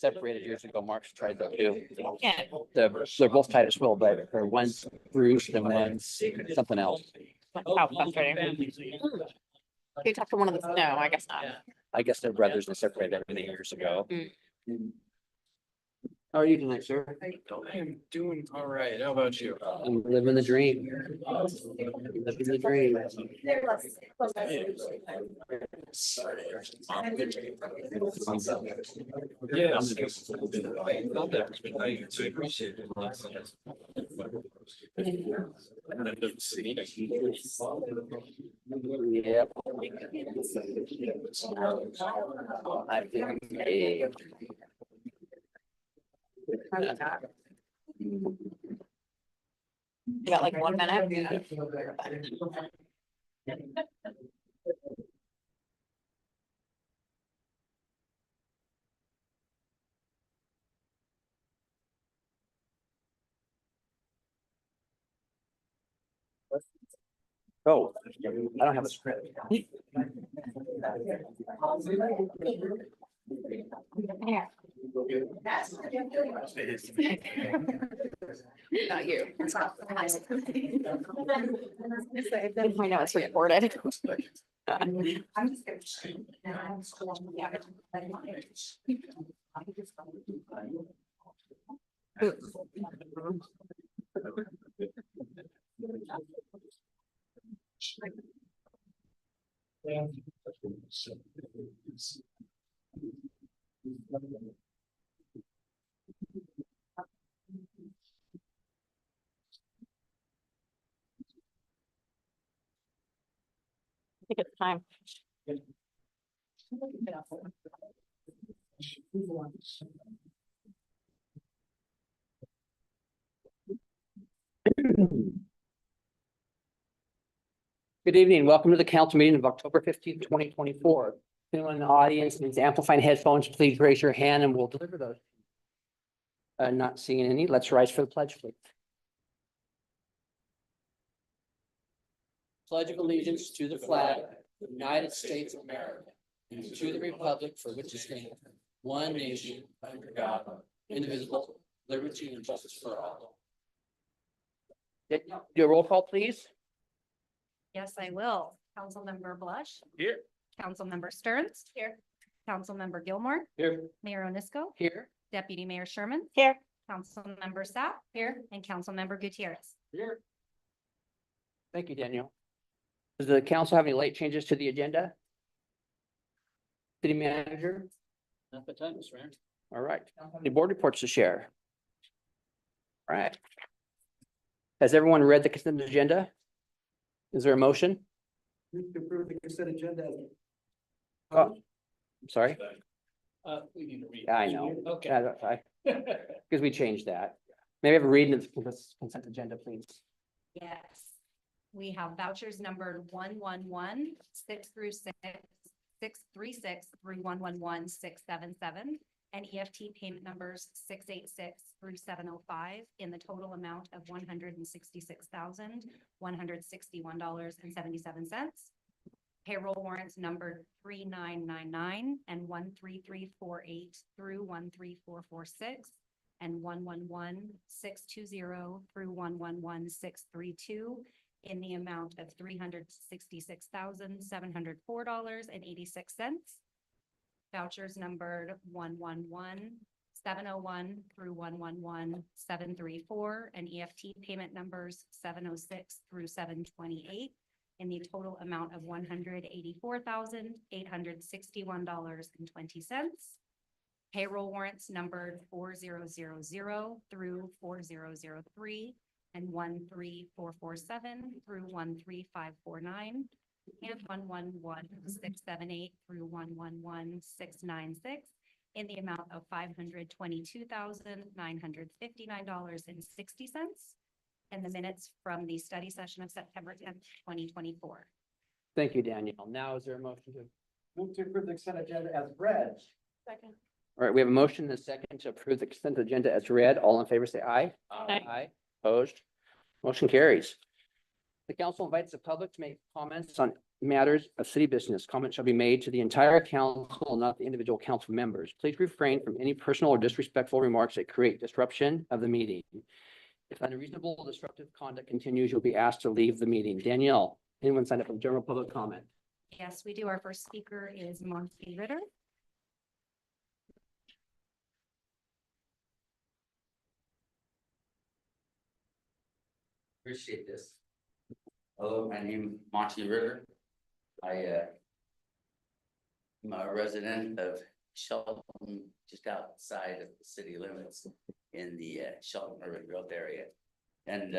separated years ago. Mark's tried that too. Yeah. They're both tight as well, but one's bruised and one's something else. How frustrating. Can you talk to one of the, no, I guess not. I guess they're brothers and separated many years ago. Mm. How are you tonight, sir? I'm doing all right. How about you? I'm living the dream. Living the dream. Yeah. Not that it's been nice. I appreciate it. Yep. I think, hey. You got like 1 minute? Oh, I don't have a script. Not you. I know it's recorded. I think it's time. Good evening. Welcome to the council meeting of October 15th, 2024. Anyone in the audience needs amplifying headphones, please raise your hand and we'll deliver those. Not seeing any. Let's rise for the pledge, please. Pledge of allegiance to the flag of the United States of America and to the republic for which it stands, one nation under God, indivisible, liberty and justice for all. Do a roll call, please. Yes, I will. Councilmember Blush. Here. Councilmember Stearns. Here. Councilmember Gilmore. Here. Mayor Onisco. Here. Deputy Mayor Sherman. Here. Councilmember Sapp. Here. And Councilmember Gutierrez. Here. Thank you, Daniel. Does the council have any late changes to the agenda? City manager? Not the time, Mr. Mayor. All right. The board reports to share. All right. Has everyone read the consent agenda? Is there a motion? Move to approve the consent agenda. Oh, I'm sorry. We need to read. I know. Okay. Because we changed that. Maybe have a reading of the consent agenda, please. Yes. We have vouchers numbered 111, 6 through 6, 636 through 111, 677, and EFT payment numbers 686 through 705 in the total amount of $166,161.77. Payroll warrants numbered 3999 and 13348 through 13446 and 111620 through 111632 in the amount of $366,704.86. Vouchers numbered 111-701 through 111-734 and EFT payment numbers 706 through 728 in the total amount of $184,861.20. Payroll warrants numbered 4000 through 4003 and 13447 through 13549 and 111678 through 111696 in the amount of $522,959.60. And the minutes from the study session of September 10th, 2024. Thank you, Danielle. Now is there a motion to? Move to approve the consent agenda as read. Second. All right, we have a motion and a second to approve the consent agenda as read. All in favor, say aye. Aye. Aye. Opposed? Motion carries. The council invites the public to make comments on matters of city business. Comments shall be made to the entire council, not the individual council members. Please refrain from any personal or disrespectful remarks that create disruption of the meeting. If unreasonable or disruptive conduct continues, you'll be asked to leave the meeting. Danielle, anyone signed up for general public comment? Yes, we do. Our first speaker is Monty Ritter. Appreciate this. Hello, my name is Monty Ritter. I'm a resident of Shelton, just outside of the city limits in the Shelton Urban Growth area. And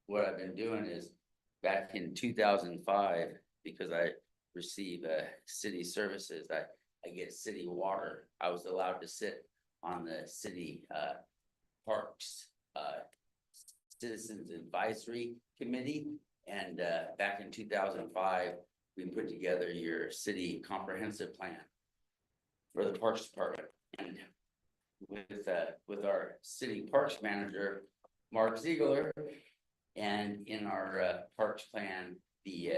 what I've been doing is back in 2005, because I receive city services, I get city water. I was allowed to sit on the city parks Citizens Advisory Committee. And back in 2005, we put together your city comprehensive plan for the Parks Department. And with our city parks manager, Mark Ziegler, and in our parks plan, we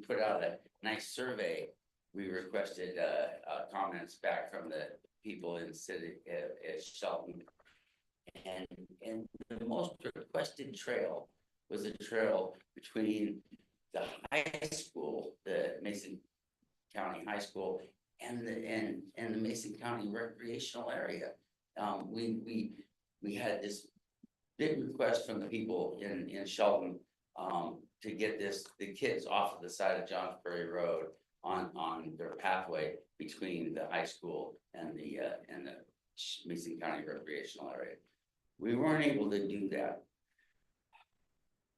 put out a nice survey. We requested comments back from the people in the city at Shelton. And the most requested trail was a trail between the high school, the Mason County High School, and the Mason County recreational area. We had this big request from the people in Shelton to get the kids off of the side of Johns Prairie Road on their pathway between the high school and the Mason County recreational area. We weren't able to do that.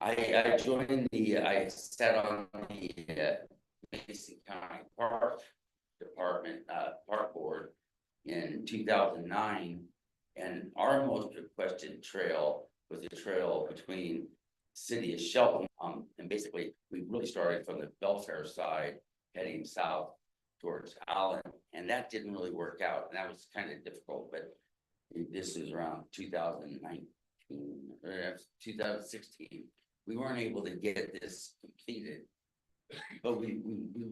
I sat on the Mason County Park Department Park Board in 2009, and our most requested trail was a trail between city of Shelton. And basically, we really started from the Belfair side, heading south towards Allen, and that didn't really work out. And that was kind of difficult, but this is around 2019 or 2016. We weren't able to get this completed, but we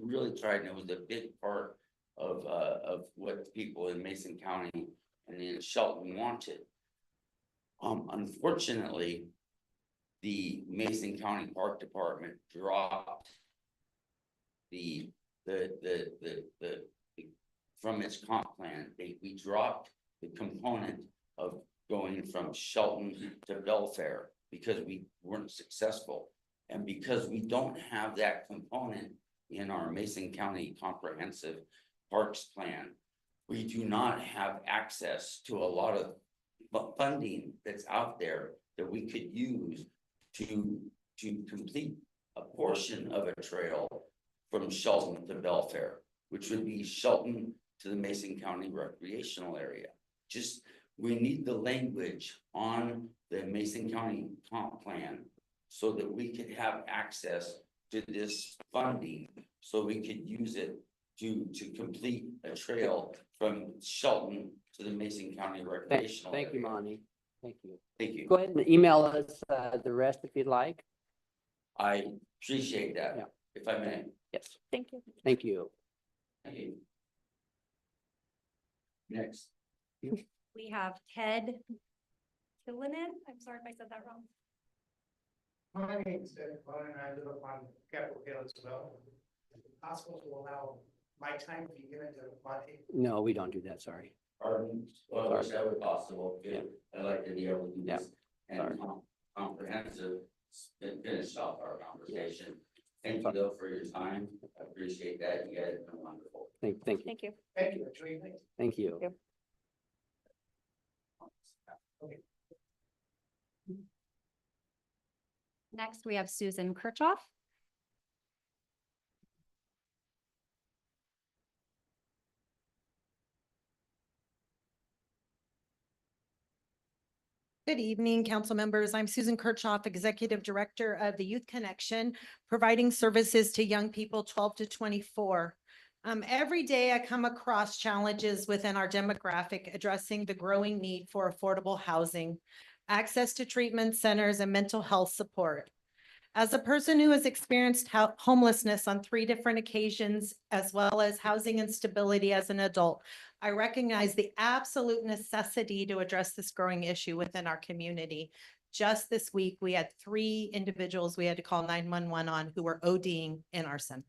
really tried, and it was a big part of what the people in Mason County and in Shelton wanted. Unfortunately, the Mason County Park Department dropped from its comp plan. We dropped the component of going from Shelton to Belfair because we weren't successful. And because we don't have that component in our Mason County Comprehensive Parks Plan, we do not have access to a lot of funding that's out there that we could use to complete a portion of a trail from Shelton to Belfair, which would be Shelton to the Mason County recreational area. Just, we need the language on the Mason County comp plan so that we could have access to this funding, so we could use it to complete a trail from Shelton to the Mason County recreational area. Thank you, Monty. Thank you. Thank you. Go ahead and email us the rest if you'd like. I appreciate that. Yeah. If I may. Yes, Thank you. thank you. Thank you. Next. We have Ted Killinen. I'm sorry if I said that wrong. My name's Ed Klein, and I live up on Capitol Hill as well. Is it possible to allow my time to be given to Monty? No, we don't do that, sorry. Pardon, well, I wish that were possible. Yeah. I'd like to be able to do Yeah. this and Sorry. comprehensive, and finish off our conversation. Thank you though for your time. I appreciate that. You guys have been wonderful. Thank you, Thank you. Thank you, enjoy your night. thank you. Yep. Next, we have Susan Kirchhoff. Good evening, council members. I'm Susan Kirchhoff, Executive Director of the Youth Connection, providing services to young people 12 to 24. Every day I come across challenges within our demographic addressing the growing need for affordable housing, access to treatment centers, and mental health support. As a person who has experienced homelessness on 3 different occasions, as well as housing instability as an adult, I recognize the absolute necessity to address this growing issue within our community. Just this week, we had 3 individuals we had to call 911 on who were ODing in our center.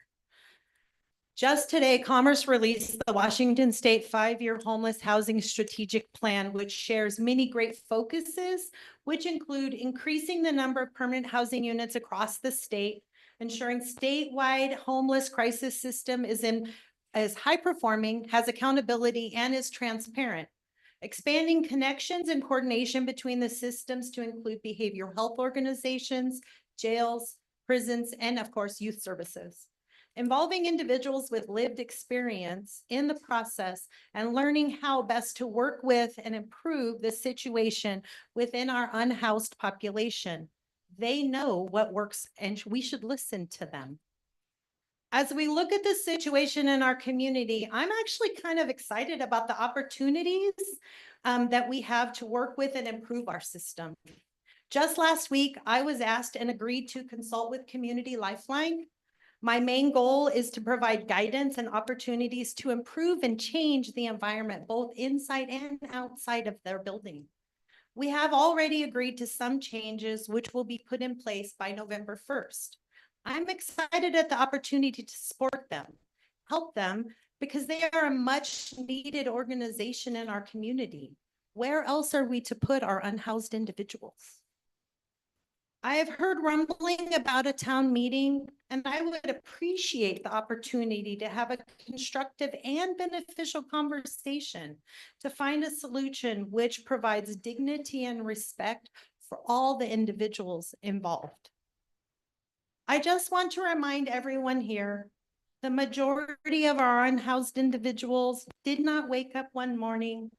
Just today, Commerce released the Washington State 5-year homeless housing strategic plan, which shares many great focuses, which include increasing the number of permanent housing units across the state, ensuring statewide homeless crisis system is high performing, has accountability, and is transparent. Expanding connections and coordination between the systems to include behavioral health organizations, jails, prisons, and of course, youth services. Involving individuals with lived experience in the process and learning how best to work with and improve the situation within our unhoused population. They know what works and we should listen to them. As we look at the situation in our community, I'm actually kind of excited about the opportunities that we have to work with and improve our system. Just last week, I was asked and agreed to consult with Community Lifeline. My main goal is to provide guidance and opportunities to improve and change the environment, both inside and outside of their building. We have already agreed to some changes which will be put in place by November 1st. I'm excited at the opportunity to support them, help them, because they are a much needed organization in our community. Where else are we to put our unhoused individuals? I have heard rumbling about a town meeting, and I would appreciate the opportunity to have a constructive and beneficial conversation to find a solution which provides dignity and respect for all the individuals involved. I just want to remind everyone here, the majority of our unhoused individuals did not wake up one morning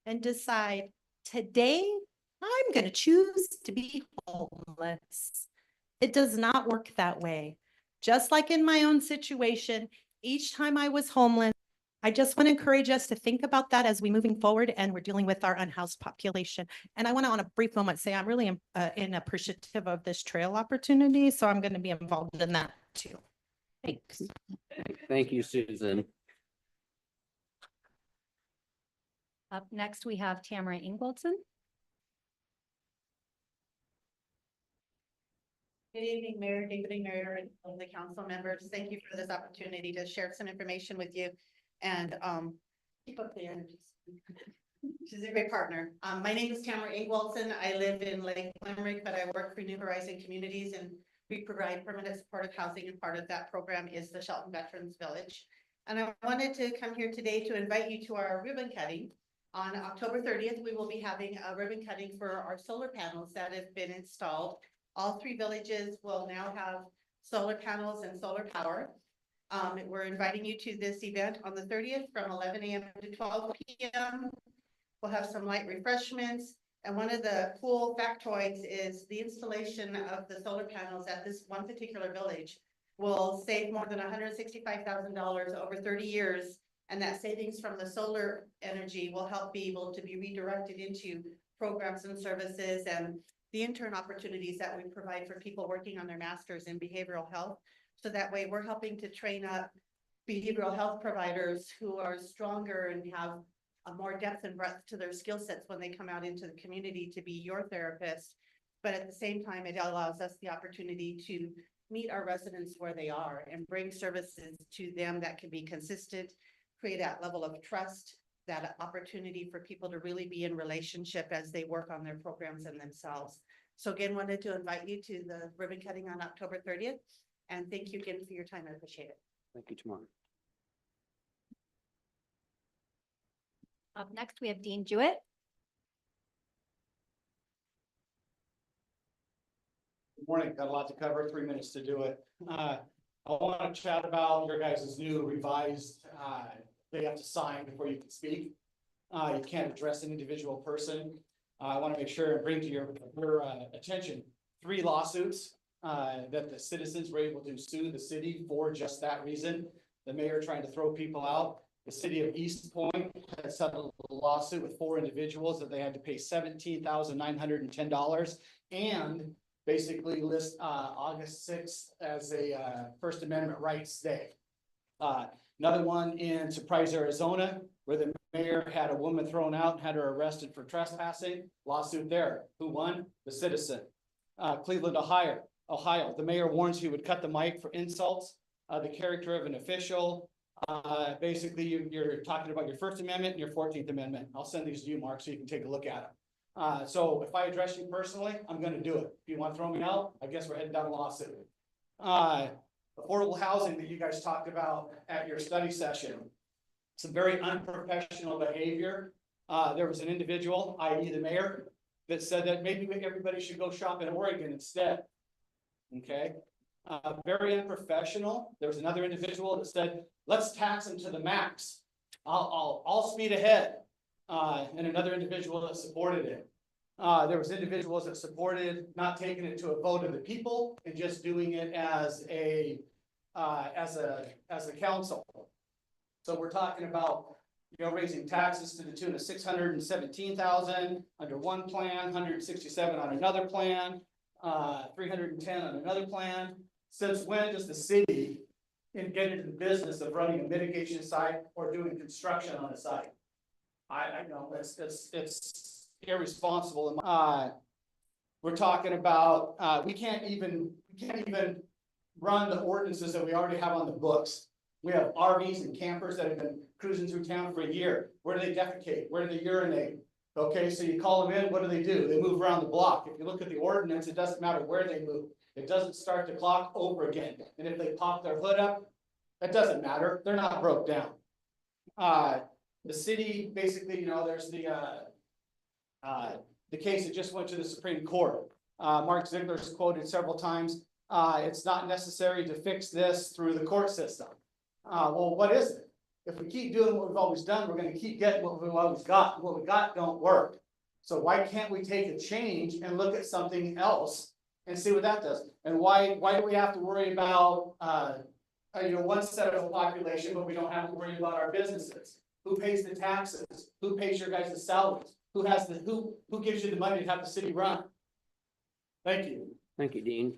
and decide, today, I'm going to choose to be homeless. It does not work that way. Just like in my own situation, each time I was homeless, I just want to encourage us to think about that as we're moving forward and we're dealing with our unhoused population. And I want to, on a brief moment, say I'm really appreciative of this trail opportunity. So I'm going to be involved in that too. Thanks. Thank you, Susan. Up next, we have Tamara Ingolson. Good evening, Mayor, Deputy Mayor, and all the council members. Thank you for this opportunity to share some information with you and keep up the energy. She's a great partner. My name is Tamara Ingolson. I live in Lake Limerick, but I work for New Horizon Communities, and we provide permanent supportive housing, and part of that program is the Shelton Veterans Village. And I wanted to come here today to invite you to our ribbon cutting. On October 30th, we will be having a ribbon cutting for our solar panels that have been installed. All 3 villages will now have solar panels and solar power. We're inviting you to this event on the 30th from 11 a.m. to 12 p.m. We'll have some light refreshments. And one of the cool factoids is the installation of the solar panels at this one particular village will save more than $165,000 over 30 years. And that savings from the solar energy will help be able to be redirected into programs and services and the intern opportunities that we provide for people working on their masters in behavioral health. So that way we're helping to train up behavioral health providers who are stronger and have a more depth and breadth to their skill sets when they come out into the community to be your therapist. But at the same time, it allows us the opportunity to meet our residents where they are and bring services to them that can be consistent, create that level of trust, that opportunity for people to really be in relationship as they work on their programs and themselves. So again, wanted to invite you to the ribbon cutting on October 30th. And thank you again for your time. I appreciate it. Thank you, Tamara. Up next, we have Dean Jewett. Good morning. Got a lot to cover, 3 minutes to do it. I want to chat about your guys' new revised, they have to sign before you can speak. You can't address an individual person. I want to make sure and bring to your attention 3 lawsuits that the citizens were able to sue the city for just that reason. The mayor trying to throw people out. The city of East Point has settled a lawsuit with 4 individuals that they had to pay $17,910, and basically list, August sixth as a, First Amendment rights day. Another one in Surprise, Arizona, where the mayor had a woman thrown out and had her arrested for trespassing, lawsuit there. Who won? The citizen. Cleveland, Ohio, the mayor warns he would cut the mic for insults, the character of an official. Basically, you're talking about your First Amendment and your 14th Amendment. I'll send these to you, Mark, so you can take a look at them. So if I address you personally, I'm gonna do it. If you want to throw me out, I guess we're heading down a lawsuit. Affordable housing that you guys talked about at your study session. Some very unprofessional behavior. There was an individual, i.e. the mayor, that said that maybe everybody should go shop in Oregon instead. Okay, very unprofessional. There was another individual that said, let's tax them to the max. I'll speed ahead. And another individual that supported it. There was individuals that supported not taking it to a vote of the people and just doing it as a council. So we're talking about, raising taxes to the tune of 617,000 under one plan, 167 on another plan, 310 on another plan. Since when does the city get into the business of running a mitigation site or doing construction on a site? I know it's irresponsible. We're talking about, we can't even run the ordinances that we already have on the books. We have RVs and campers that have been cruising through town for a year. Where do they defecate? Where do they urinate? Okay, so you call them in, what do? They move around the block. If you look at the ordinance, it doesn't matter where they move. It doesn't start the clock over again. And if they pop their hood up, that doesn't matter. They're not broke down. The city, basically, there's the case that just went to the Supreme Court. Mark Ziegler's quoted several times. It's not necessary to fix this through the court system. Well, what is it? If we keep doing what we've always done, we're going to keep getting what we've always got. What we got don't work. So why can't we take a change and look at something else and see what that does? And why do we have to worry about one set of the population, but we don't have to worry about our businesses? Who pays the taxes? Who pays your guys' salaries? Who gives you the money to have the city run? Thank you. Thank you, Dean.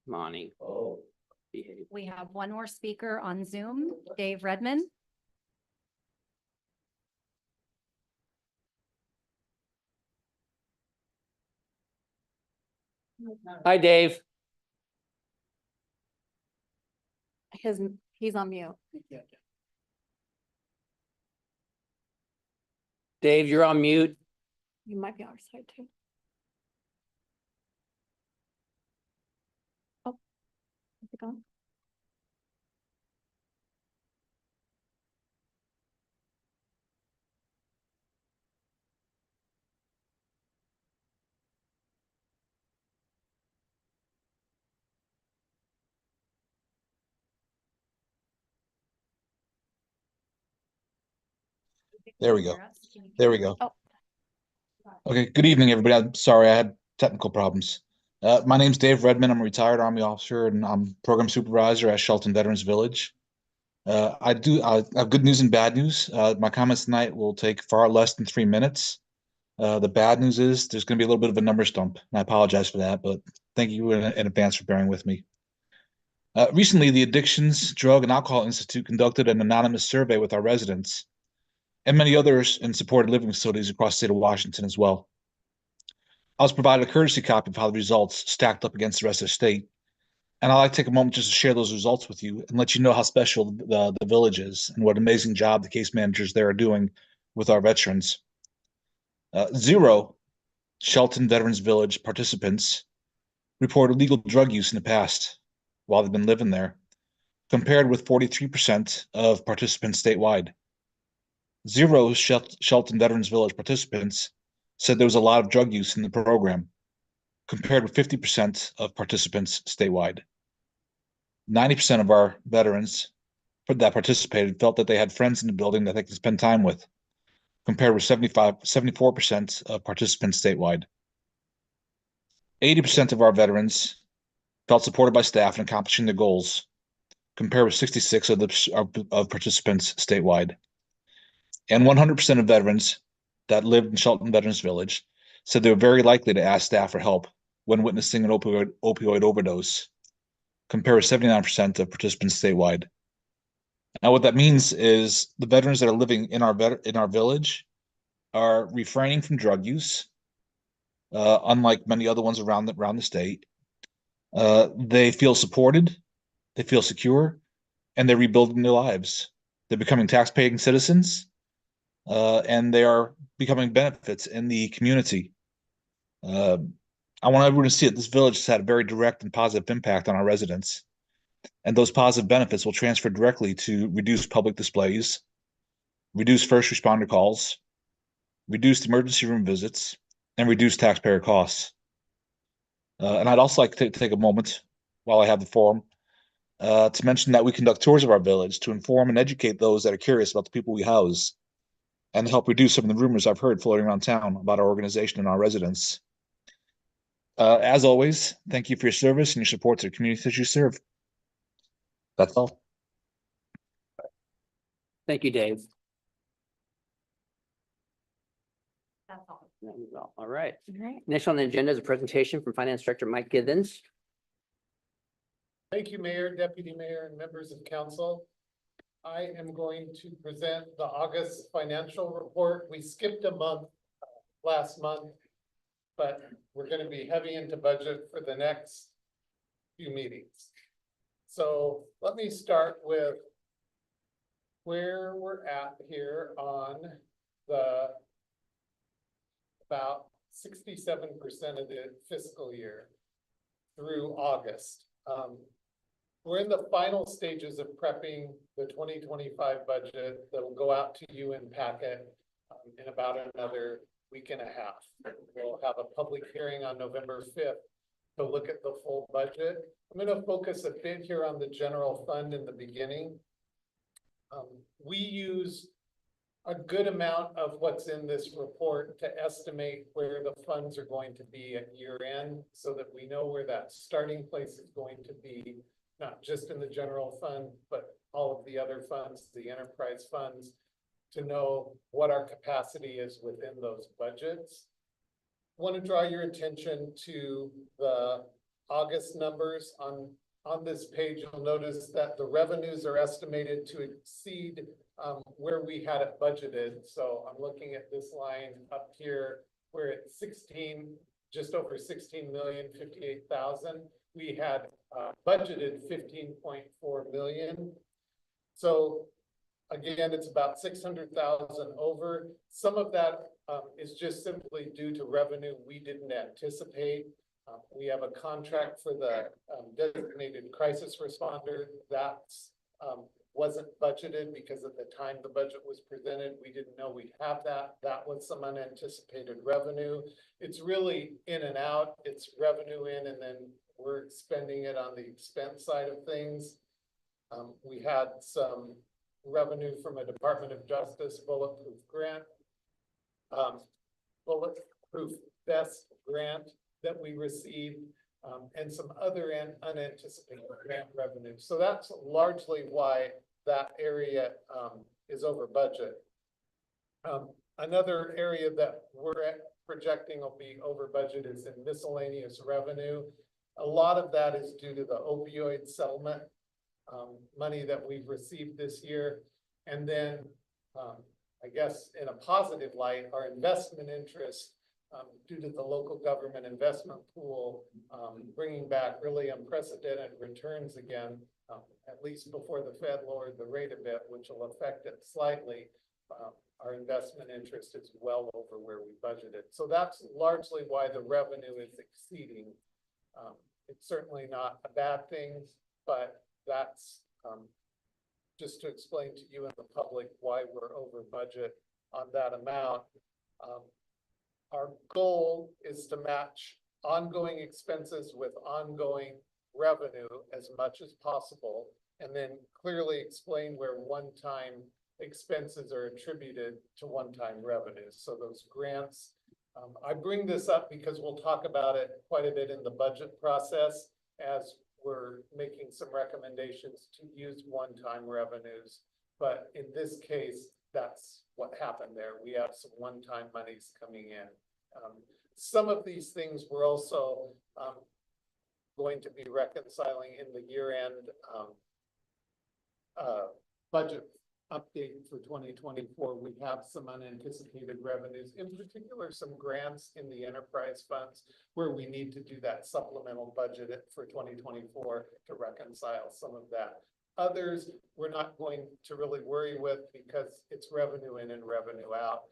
Monty. Oh. Behave. We have one more speaker on Zoom, Dave Redmond. Hi, Dave. He's on mute. Dave, you're on mute. You might be on our side too. Oh. Is it gone? There we go. Can you- There we go. Oh. Okay, good evening, everybody. I'm sorry, I had technical problems. My name's Dave Redmond. I'm a retired Army officer and I'm program supervisor at Shelton Veterans Village. I have good news and bad news. My comments tonight will take far less than 3 minutes. The bad news is there's going to be a little bit of a numbers dump, and I apologize for that, but thank you in advance for bearing with me. Recently, the Addictions, Drug, and Alcohol Institute conducted an anonymous survey with our residents and many others in supported living facilities across the state of Washington as well. I was provided a courtesy copy of how the results stacked up against the rest of the state. And I'd like to take a moment just to share those results with you and let you know how special the village is and what an amazing job the case managers there are doing with our veterans. 0 Shelton Veterans Village participants reported illegal drug use in the past while they've been living there, compared with 43% of participants statewide. 0 Shelton Veterans Village participants said there was a lot of drug use in the program, compared with 50% of participants statewide. 90% of our veterans that participated felt that they had friends in the building that they could spend time with, compared with 74% of participants statewide. 80% of our veterans felt supported by staff in accomplishing their goals, compared with 66% of participants statewide. And 100% of veterans that lived in Shelton Veterans Village said they're very likely to ask staff for help when witnessing an opioid overdose, compared to 79% of participants statewide. Now, what that means is the veterans that are living in our village are refraining from drug use, unlike many other ones around the state. They feel supported, they feel secure, and they're rebuilding their lives. They're becoming tax-paying citizens, and they are becoming benefits in the community. I want everyone to see that this village has had a very direct and positive impact on our residents. And those positive benefits will transfer directly to reduced public displays, reduced first responder calls, reduced emergency room visits, and reduced taxpayer costs. And I'd also like to take a moment while I have the forum to mention that we conduct tours of our village to inform and educate those that are curious about the people we house and help reduce some of the rumors I've heard floating around town about our organization and our residents. As always, thank you for your service and your support to the communities that you serve. That's all. Thank you, Dave. That's all. All right. All right. Next on the agenda is a presentation from Finance Director Mike Givens. Thank you, Mayor, Deputy Mayor, and members of council. I am going to present the August financial report. We skipped a month last month, but we're going to be heavy into budget for the next few meetings. So let me start with where we're at here on the about 67% of the fiscal year through August. We're in the final stages of prepping the 2025 budget that will go out to you in packet in about another week and a half. We'll have a public hearing on November 5th to look at the full budget. I'm going to focus a bit here on the general fund in the beginning. We use a good amount of what's in this report to estimate where the funds are going to be at year end so that we know where that starting place is going to be, not just in the general fund, but all of the other funds, the enterprise funds, to know what our capacity is within those budgets. I want to draw your attention to the August numbers on this page. You'll notice that the revenues are estimated to exceed where we had it budgeted. So I'm looking at this line up here, where it's just over 16,058,000. We had budgeted 15.4 million. So again, it's about 600,000 over. Some of that is just simply due to revenue we didn't anticipate. We have a contract for the designated crisis responder that's wasn't budgeted because at the time the budget was presented, we didn't know we'd have that. That was some unanticipated revenue. It's really in and out. It's revenue in, and then we're spending it on the expense side of things. We had some revenue from a Department of Justice bulletproof grant, bulletproof vest grant that we received, and some other unanticipated grant revenue. So that's largely why that area is over budget. Another area that we're projecting will be over budget is in miscellaneous revenue. A lot of that is due to the opioid settlement money that we've received this year. And then I guess in a positive light, our investment interest due to the local government investment pool bringing back really unprecedented returns again, at least before the Fed lowered the rate a bit, which will affect it slightly. Our investment interest is well over where we budgeted. So that's largely why the revenue is exceeding. It's certainly not a bad thing, but that's just to explain to you and the public why we're over budget on that amount. Our goal is to match ongoing expenses with ongoing revenue as much as possible, and then clearly explain where one-time expenses are attributed to one-time revenues. So those grants, I bring this up because we'll talk about it quite a bit in the budget process as we're making some recommendations to use one-time revenues. But in this case, that's what happened there. We have some one-time monies coming in. some of these things we're also, going to be reconciling in the year-end, budget update for 2024. We have some unanticipated revenues, in particular, some grants in the enterprise funds where we need to do that supplemental budget for 2024 to reconcile some of that. Others, we're not going to really worry with because it's revenue in and revenue out.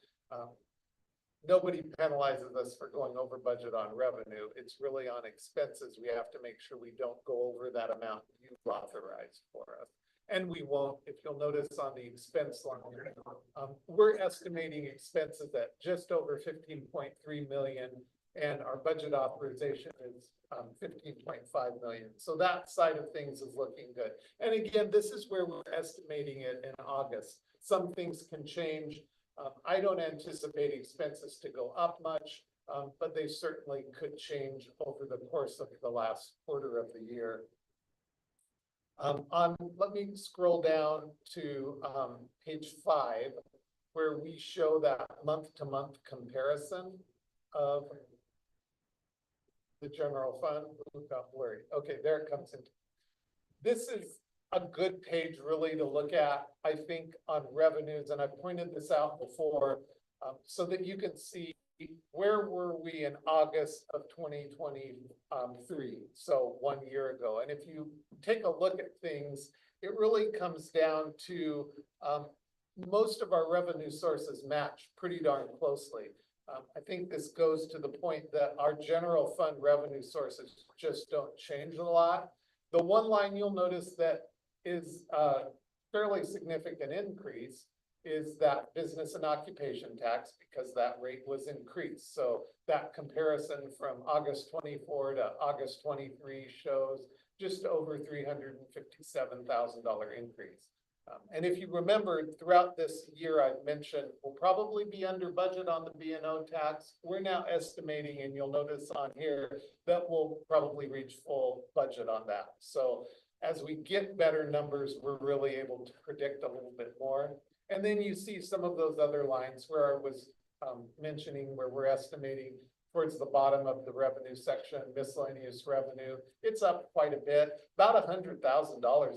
Nobody penalizes us for going over budget on revenue. It's really on expenses. We have to make sure we don't go over that amount you've authorized for us. And we won't, if you'll notice on the expense line, we're estimating expenses at just over 15.3 million, and our budget authorization is 15.5 million. So that side of things is looking good. And again, this is where we're estimating it in August. Some things can change. I don't anticipate expenses to go up much, but they certainly could change over the course of the last quarter of the year. Let me scroll down to page 5, where we show that month-to-month comparison of the general fund. Ooh, got blurry. Okay, there it comes in. This is a good page really to look at, I think, on revenues, and I pointed this out before, so that you can see where were we in August of 2023, so 1 year ago. And if you take a look at things, it really comes down to most of our revenue sources match pretty darn closely. I think this goes to the point that our general fund revenue sources just don't change a lot. The one line you'll notice that is a fairly significant increase is that business and occupation tax, because that rate was increased. So that comparison from August 24 to August 23 shows just over $357,000 increase. And if you remember, throughout this year, I've mentioned we'll probably be under budget on the B&O tax. We're now estimating, and you'll notice on here, that we'll probably reach full budget on that. So as we get better numbers, we're really able to predict a little bit more. And then you see some of those other lines where I was mentioning where we're estimating towards the bottom of the revenue section, miscellaneous revenue. It's up quite a bit. About $100,000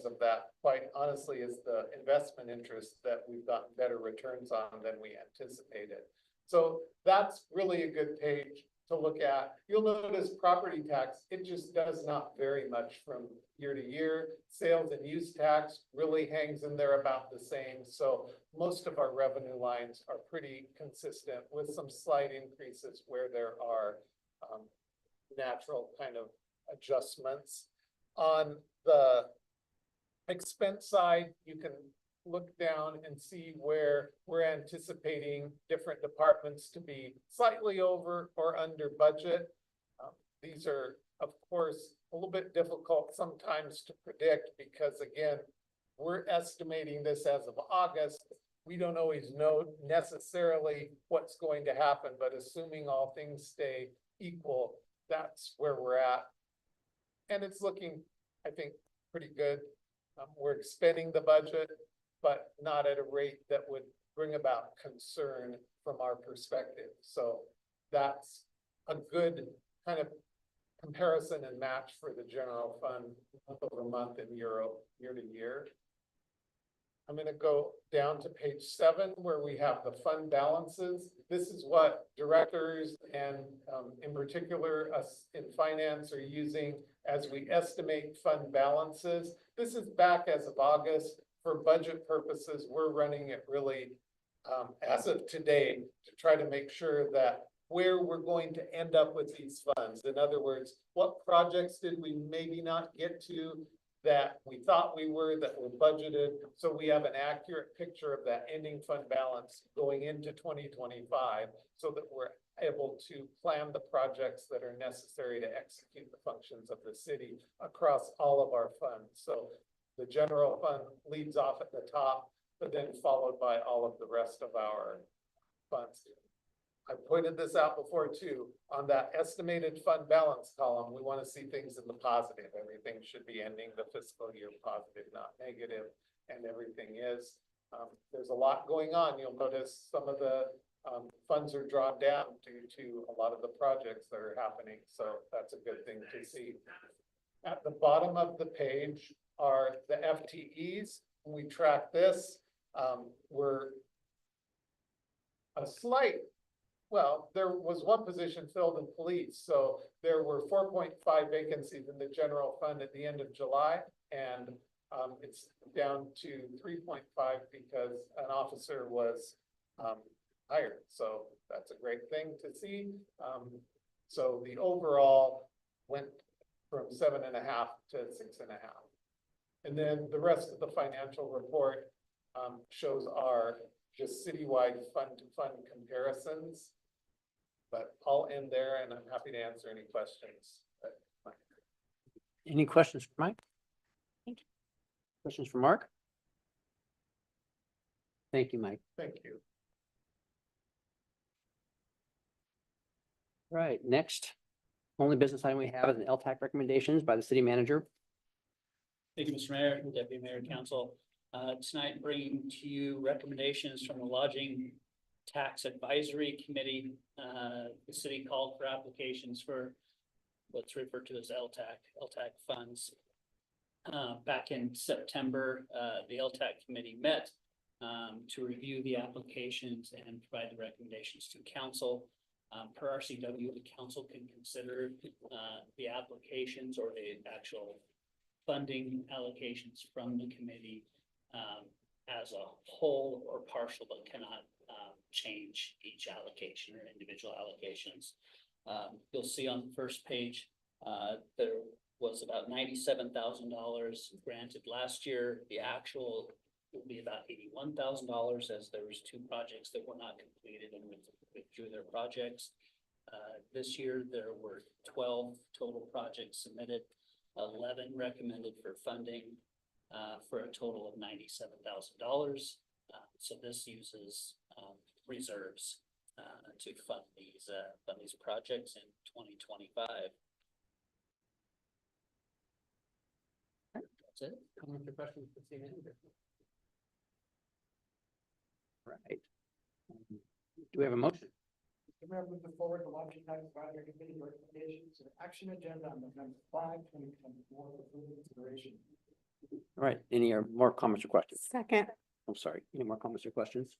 of that, quite honestly, is the investment interest that we've gotten better returns on than we anticipated. So that's really a good page to look at. You'll notice property tax, it just does not vary much from year to year. Sales and use tax really hangs in there about the same. So most of our revenue lines are pretty consistent with some slight increases where there are natural kind of adjustments. On the expense side, you can look down and see where we're anticipating different departments to be slightly over or under budget. These are, of course, a little bit difficult sometimes to predict because, again, we're estimating this as of August. We don't always know necessarily what's going to happen, but assuming all things stay equal, that's where we're at. And it's looking, I think, pretty good. We're expanding the budget, but not at a rate that would bring about concern from our perspective. So that's a good kind of comparison and match for the general fund month over month and year to year. I'm going to go down to page 7 where we have the fund balances. This is what directors and in particular us in finance are using as we estimate fund balances. This is back as of August. For budget purposes, we're running it really as of today to try to make sure that where we're going to end up with these funds. In other words, what projects did we maybe not get to that we thought we were, that were budgeted, so we have an accurate picture of that ending fund balance going into 2025 so that we're able to plan the projects that are necessary to execute the functions of the city across all of our funds. So the general fund leads off at the top, but then followed by all of the rest of our funds. I pointed this out before too. On that estimated fund balance column, we want to see things in the positive. Everything should be ending the fiscal year positive, not negative, and everything is. There's a lot going on. You'll notice some of the funds are drawn down due to a lot of the projects that are happening, so that's a good thing to see. At the bottom of the page are the FTEs. When we track this, we're a slight, well, there was one position filled in police, so there were 4.5 vacancies in the general fund at the end of July, and it's down to 3.5 because an officer was hired, so that's a great thing to see. So the overall went from 7.5 to 6.5. And then the rest of the financial report shows our just citywide fund-to-fund comparisons. But I'll end there, and I'm happy to answer any questions. Any questions for Mike? Thank you. Questions for Mark? Thank you, Mike. Thank you. Right, next, only business item we have is an LTAC recommendations by the city manager. Thank you, Mr. Mayor, Deputy Mayor, Council. Tonight bringing to you recommendations from the Lodging Tax Advisory Committee. The city called for applications for what's referred to as LTAC funds. Back in September, the LTAC committee met to review the applications and provide the recommendations to council. Per RCW, the council can consider the applications or the actual funding allocations from the committee as a whole or partial, but cannot change each allocation or individual allocations. You'll see on the first page, there was about $97,000 granted last year. The actual will be about $81,000 as there was 2 projects that were not completed and withdrew their projects. This year, there were 12 total projects submitted, 11 recommended for funding for a total of $97,000. So this uses reserves to fund these projects in 2025. That's it. Comments or questions for the city manager? Right. Do we have a motion? Mr. Mayor, moving forward, the Lodging Tax Advisory Committee recommendations and action agenda on November 5, 2024 for further consideration. All right, any more comments or questions? Second. I'm sorry, any more comments or questions?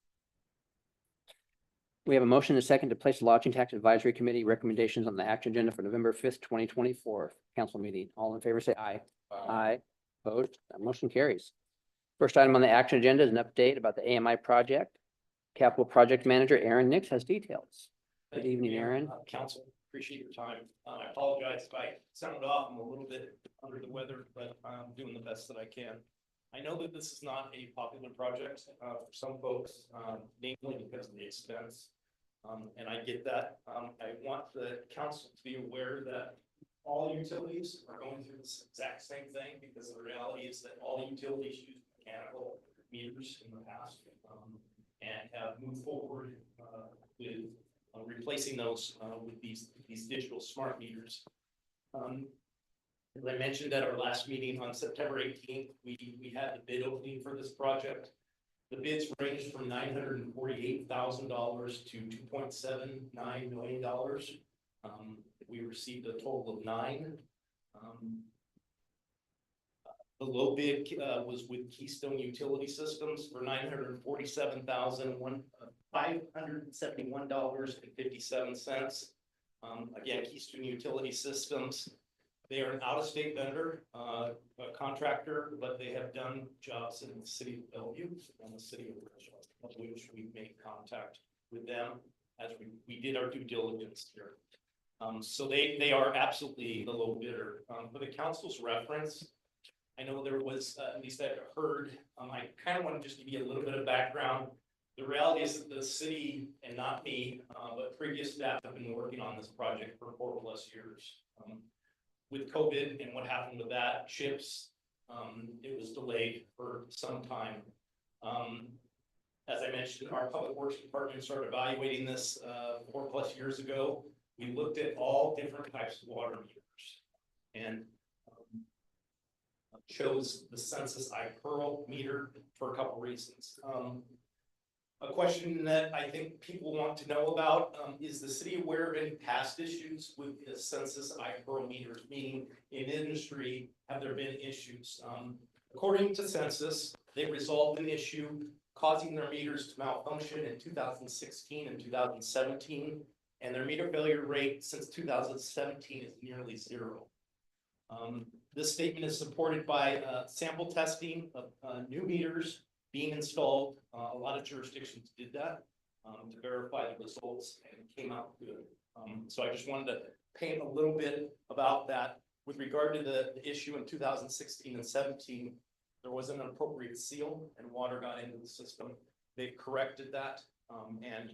We have a motion and a second to place the Lodging Tax Advisory Committee recommendations on the action agenda for November 5th, 2024 council meeting. All in favor, say aye. Aye. Opposed? That motion carries. First item on the action agenda is an update about the AMI project. Capital Project Manager Aaron Nix has details. Good evening, Aaron. Council, appreciate your time. I apologize if I sounded off. I'm a little bit under the weather, but I'm doing the best that I can. I know that this is not a popular project for some folks, namely because of the expense. And I get that. I want the council to be aware that all utilities are going through this exact same thing, because the reality is that all utilities use mechanical meters in the past and have moved forward with replacing those with these digital smart meters. As I mentioned at our last meeting on September 18th, we had the bid opening for this project. The bids ranged from $948,000 to $2.79 million. We received a total of 9. The low bid was with Keystone Utility Systems for $571.57. Again, Keystone Utility Systems, they are an out-of-state vendor, a contractor, but they have done jobs in the city of Bellevue and the city of Richmond, of which we made contact with them as we did our due diligence here. So they are absolutely the low bidder. For the council's reference, I know there was, at least I've heard, I kind of want to just give you a little bit of background. The reality is that the city, and not me, but previous staff have been working on this project for 4+ years. With COVID and what happened with that, chips, it was delayed for some time. As I mentioned, our public works department started evaluating this 4+ years ago. We looked at all different types of water meters and chose the Census iPearl meter for a couple reasons. A question that I think people want to know about, is the city aware of any past issues with the census iPearl meters? Meaning in industry, have there been issues? According to census, they resolved an issue causing their meters to malfunction in 2016 and 2017. And their meter failure rate since 2017 is nearly zero. This statement is supported by sample testing of new meters being installed. A lot of jurisdictions did that to verify the results, and it came out good. So I just wanted to paint a little bit about that. With regard to the issue in 2016 and 17, there was an appropriate seal and water got into the system. They've corrected that, and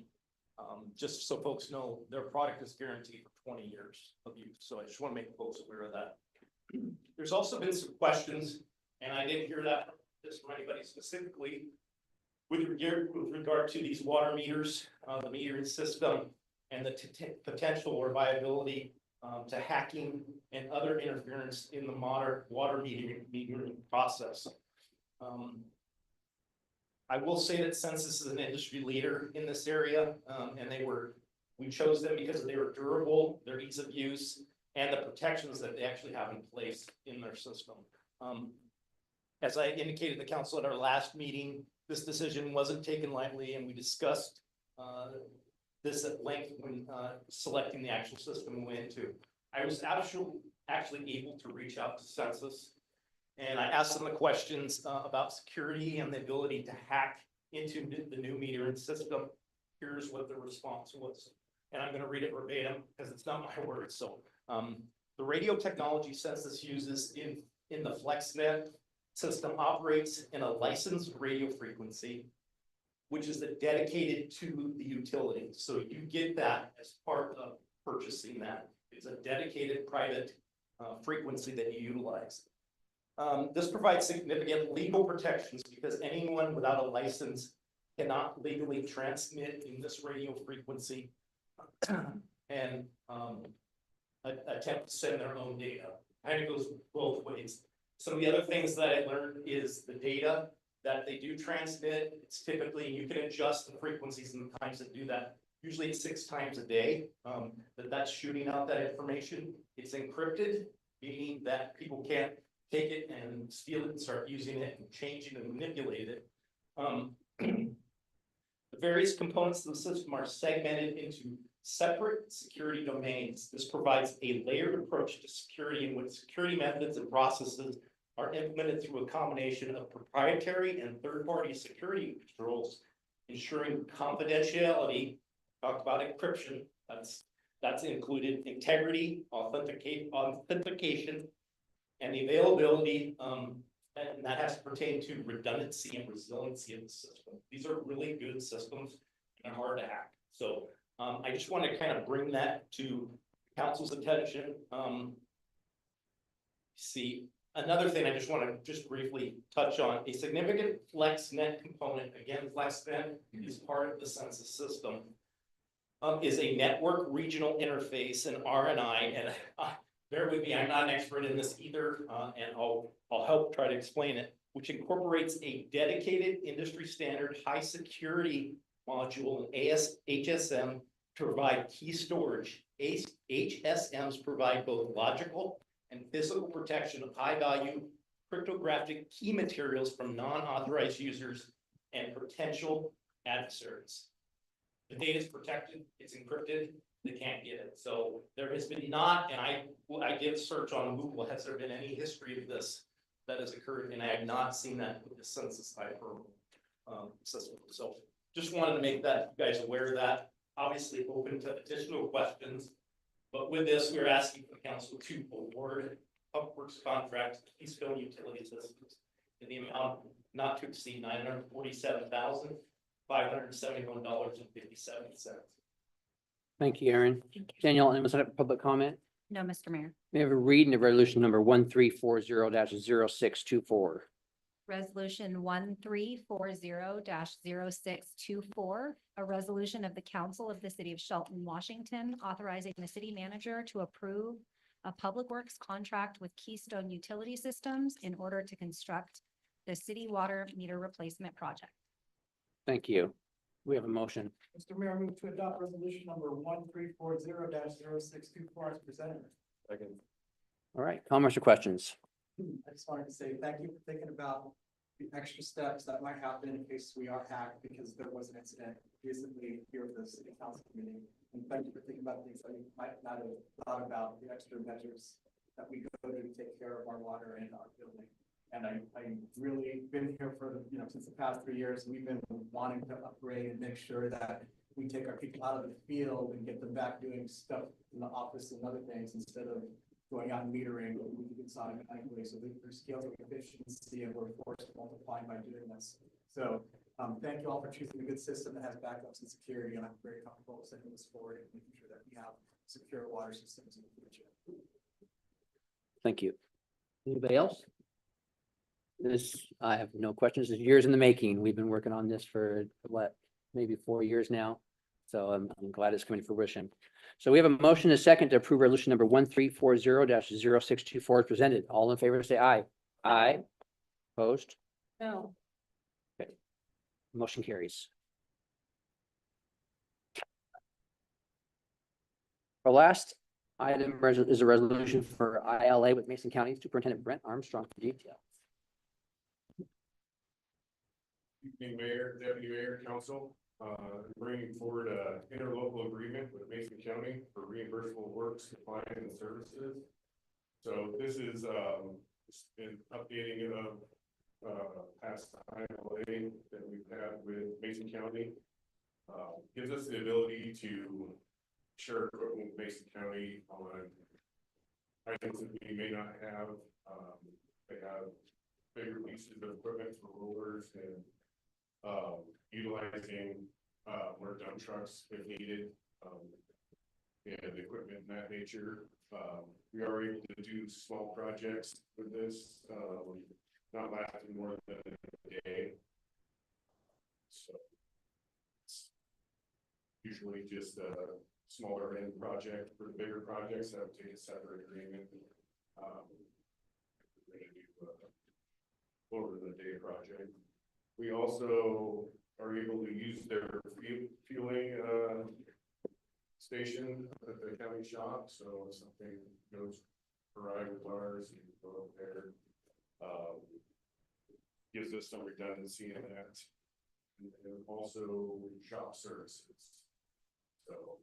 just so folks know, their product is guaranteed for 20 years of use. So I just want to make folks aware of that. There's also been some questions, and I didn't hear that just from anybody specifically, with regard to these water meters, the metering system, and the potential or viability to hacking and other interference in the modern water metering process. I will say that Census is an industry leader in this area, and we chose them because they were durable, their ease of use, and the protections that they actually have in place in their system. As I indicated to the council at our last meeting, this decision wasn't taken lightly, and we discussed this at length when selecting the actual system we went into. I was actually able to reach out to Census, and I asked them the questions about security and the ability to hack into the new metering system. Here's what the response was, and I'm going to read it verbatim because it's not my words. So the radio technology Census uses in the FlexNet system operates in a licensed radio frequency, which is dedicated to the utility. So you get that as part of purchasing that. It's a dedicated private frequency that you utilize. This provides significant legal protections because anyone without a license cannot legally transmit in this radio frequency and attempt to send their own data. Kind of goes both ways. Some of the other things that I learned is the data that they do transmit. It's typically, you can adjust the frequencies and the times that do that. Usually it's 6 times a day that's shooting out that information. It's encrypted, meaning that people can't take it and steal it and start using it and changing and manipulate it. The various components of the system are segmented into separate security domains. This provides a layered approach to security in which security methods and processes are implemented through a combination of proprietary and third-party security controls, ensuring confidentiality. Talk about encryption. That's included integrity, authentication, and the availability, and that has to pertain to redundancy and resiliency of the system. These are really good systems and hard to hack. So I just want to kind of bring that to council's attention. See, another thing I just want to briefly touch on, a significant FlexNet component, again, FlexNet is part of the Census system, is a network regional interface, an RNI, and bear with me, I'm not an expert in this either, and I'll help try to explain it, which incorporates a dedicated industry standard high security module, HSM, to provide key storage. HSMs provide both logical and physical protection of high value cryptographic key materials from non-authorized users and potential adversaries. The data is protected, it's encrypted, they can't get it. So there has been not, and I did search on Google, has there been any history of this that has occurred? And I have not seen that with the Census iPearl system. So just wanted to make that you guys aware of that. Obviously open to additional questions, but with this, we're asking the council to award Public Works contract to Keystone Utility Systems in the amount not to exceed $947,571.57. Thank you, Aaron. Danielle, was that a public comment? No, Mr. Mayor. We have a reading of resolution number 1340-0624. Resolution 1340-0624, a resolution of the Council of the City of Shelton, Washington, authorizing the city manager to approve a public works contract with Keystone Utility Systems in order to construct the city water meter replacement project. Thank you. We have a motion. Mr. Mayor, I move to adopt resolution number 1340-0624 as presented. All right, comments or questions? I just wanted to say thank you for thinking about the extra steps that might happen in case we are hacked, because there was an incident recently here at the city council meeting. And thank you for thinking about things that you might not have thought about, the extra measures that we go to take care of our water and our building. And I really been here for, since the past 3 years. We've been wanting to upgrade and make sure that we take our people out of the field and get them back doing stuff in the office and other things instead of going out and metering, we do this automatically. So there's scales of efficiency and we're forced multiplying by doing this. So thank you all for choosing a good system that has backups and security. And I'm very comfortable sending this forward and making sure that we have secure water systems in the future. Thank you. Anybody else? I have no questions. It's years in the making. We've been working on this for maybe 4 years now. So I'm glad it's coming to fruition. So we have a motion and a second to approve resolution number 1340-0624 as presented. All in favor, say aye. Aye. Opposed? No. Okay. Motion carries. Our last item is a resolution for ILA with Mason County Superintendent Brent Armstrong for detail. Evening, Mayor, Deputy Mayor, Council, bringing forward a interlocal agreement with Mason County for reimbursable work, supply and services. So this is an updating of past ILA that we've had with Mason County. Gives us the ability to share equipment with Mason County on items that we may not have. They have bigger pieces of equipment for rollers and utilizing more dump trucks if needed, and equipment in that nature. We are able to do small projects with this, not lasting more than a day. So it's usually just a smaller end project. For the bigger projects, that would take a separate agreement. We're gonna do over the day project. We also are able to use their fueling station at the county shop. So if something goes awry with ours, you can go up there. Gives us some redundancy in that. And also shop services. So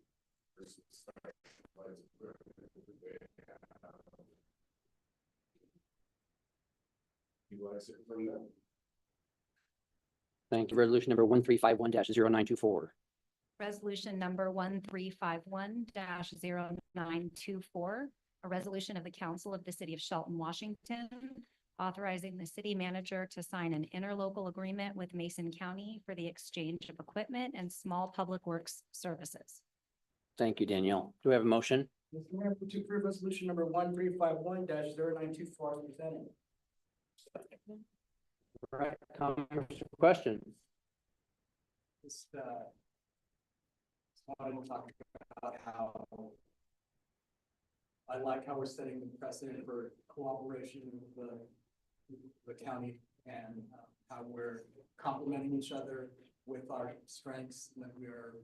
there's specialized equipment that they have. Utilize it from them. Thank you. Resolution number 1351-0924. Resolution number 1351-0924, a resolution of the Council of the City of Shelton, Washington, authorizing the city manager to sign an interlocal agreement with Mason County for the exchange of equipment and small public works services. Thank you, Danielle. Do we have a motion? Mr. Mayor, to approve resolution number 1351-0924 as presented. All right, comments or questions? Just wanted to talk about how I like how we're setting the precedent for cooperation with the county and how we're complementing each other with our strengths and that we are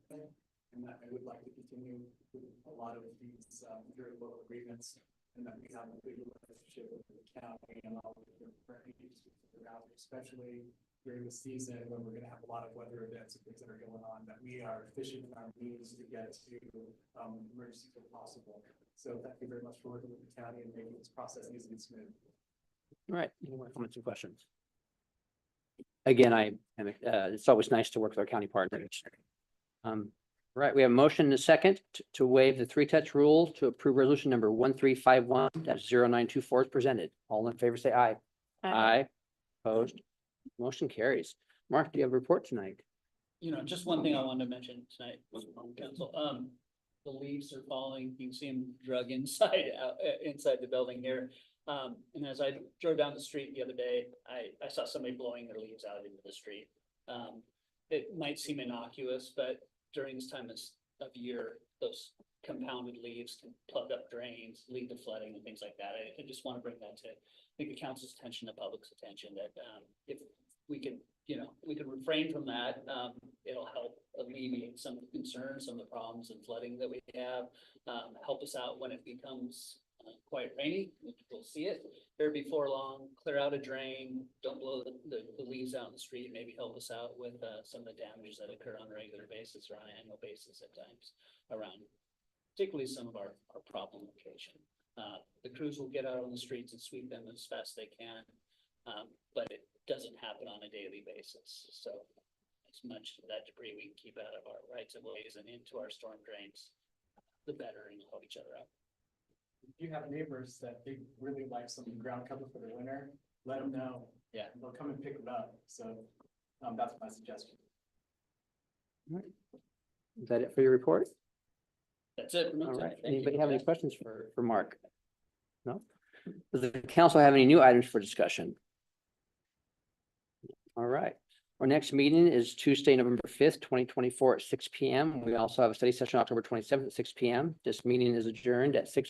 and that I would like to continue with a lot of these very local agreements, and that we have a good relationship with the county and all the different agencies around, especially during the season when we're going to have a lot of weather events and things that are going on, that we are efficient in our means to get to emergencies if possible. So thank you very much for working with the county and making this process easy and smooth. All right, any more comments or questions? Again, it's always nice to work with our county partners. Right, we have a motion and a second to waive the three-touch rule to approve resolution number 1351-0924 as presented. All in favor, say aye. Aye. Opposed? Motion carries. Mark, do you have a report tonight? Just one thing I wanted to mention tonight, Council. The leaves are falling. You can see them drug inside the building here. And as I drove down the street the other day, I saw somebody blowing their leaves out into the street. It might seem innocuous, but during this time of year, those compounded leaves can plug up drains, lead to flooding and things like that. I just want to bring that to the council's attention, the public's attention, that if we could, we could refrain from that, it'll help alleviate some of the concerns, some of the problems and flooding that we have. Help us out when it becomes quite rainy, we'll see it here before long, clear out a drain, don't blow the leaves out in the street, maybe help us out with some of the damages that occur on a regular basis or on an annual basis at times around, particularly some of our problem location. The crews will get out on the streets and sweep them as fast as they can, but it doesn't happen on a daily basis, so as much of that debris we can keep out of our rights of ways and into our storm drains, the better, and help each other out. If you have neighbors that they really like some ground cover for the winter, let them know. Yeah. They'll come and pick it up. So, that's my suggestion. Is that it for your report? That's it. for me All tonight. right. Thank you. Anybody have any questions for Mark? No? Does the council have any new items for discussion? All right. Our next meeting is Tuesday, November 5th, 2024 at 6 p.m. We also have a study session October 27th at 6 p.m. This meeting is adjourned at 6:40.